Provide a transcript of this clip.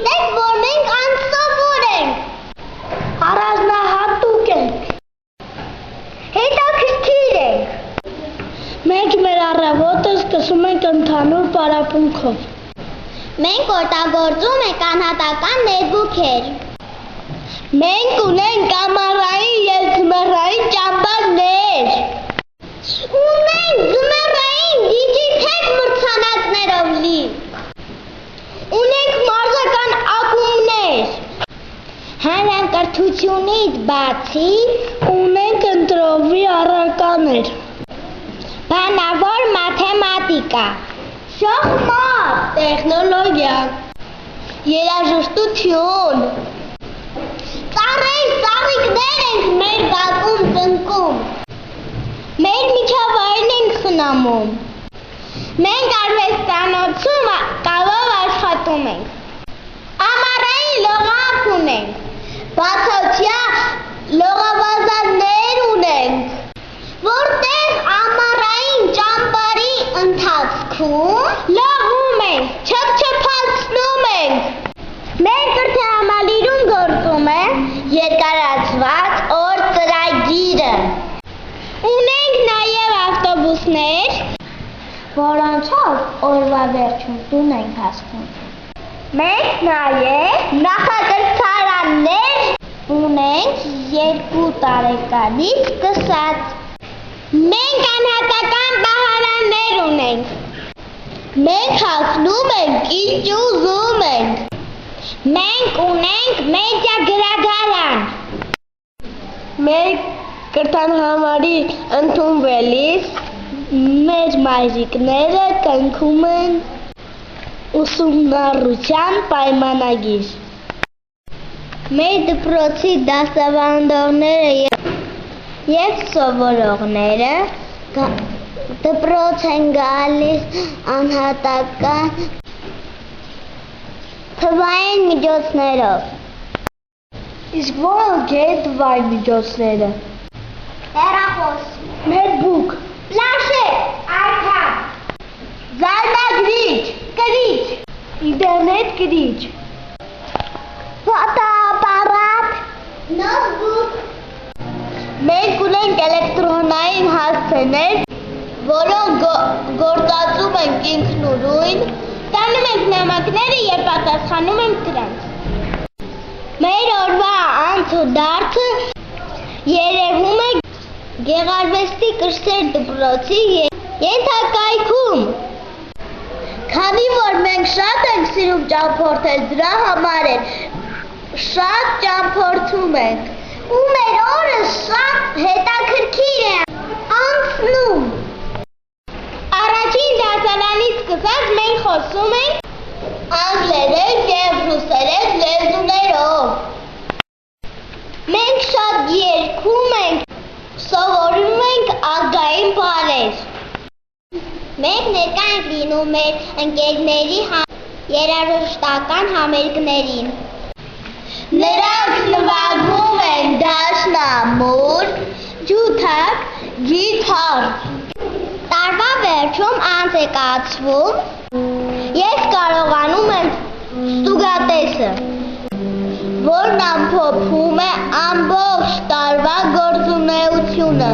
գիտեք, որ մենք անսովոր ենք։ Առանձնահատուկ ենք։ Հետաքրքիր ենք։ Մենք մեր առավոտը սկսում ենք ընդհանուր պարապմունքով։ Մենք օգտագործում ենք անհատական նետբուքեր։ Մենք ունենք ամառային և ձմեռային ճամբարներ։ Ունենք ձմեռային դիջիթեկ մրցանակներով լի։ Ունենք մարզական ակումբներ։ Հանրակրթությունից բացի ունենք ընտրովի առարկաներ։ Բանավոր մաթեմատիկա, շախմատ, տեխնոլոգիա, երաժշտություն։ Ծառիկներ ենք մեր բակում տնկում։ Մեր միջավայրն ենք խնամում։ Մենք արվեստանոցում կավով աշխատում ենք։ Ամառային լողափ ունենք։ Բացօթյա լողավազաններ ունենք, որտեղ ամառային ճամբարի ընթացքում լողում ենք, չփչփացնում ենք։ Մեր կրթահամալիրում գործում է երկարացված օր ծրագիրը։ Ունենք նաև ավտոբուսներ, որոնցով օրվա վերջում տուն ենք հասնում։ Մենք նաև նախակրթարաններ ունենք 2 տարեկանից սկսած։ Մենք անհատական պահարաններ ունենք։ Մենք հագնում ենք ինչ ուզում ենք։ Մենք ունենք մեդիա գրադարան։ Մեր կրթահամալիր ընդունվելիս մեր մայրիկները կնքում են ուսումնառության պայմանագիր։ Մեր դպրոցի դասավանդողները և սովորողները դպրոց են գալիս անհատական թվային միջոցներով։ Իսկ որոնք են թվային միջոցները։ Հեռախոս, նետբուք, պլանշետ, iPad, ձայնագրիչ, կրիչ, ինտերնետ կրիչ, ֆոտոապարատ, նոթբուք։ Մենք ունենք էլեկտրոնային հասցեներ, որոնք գործածում ենք ինքնուրույն, տանում ենք նամակները և պատասխանում ենք դրանց։ Մեր օրվա անցուդարձը երևում է Գեղարվեստի կրսեր դպրոցի ենթակայքում։ Քանի որ մենք շատ ենք սիրում ճամփորդել, դրա համար շատ ճամփորդում ենք ու մեր օրը շատ հետաքրքիր է անցնում։ Առաջին դասարանից սկսած մենք խոսում ենք անգլերեն և ռուսերեն լեզուներով։ Մենք շատ երգում ենք, սովորում ենք ազգային բառեր։ Մենք ներկա ենք լինում մեր ընկերների երաժշտական համերգներին։ Նրանք նվագում են դաշնամուր, ջութակ, գիթառ։ Տարվա վերջում անց է կացվում և կարողանում ենք ստուգատեսը, որն ամփոփում է ամբողջ տարվա գործունեությունը։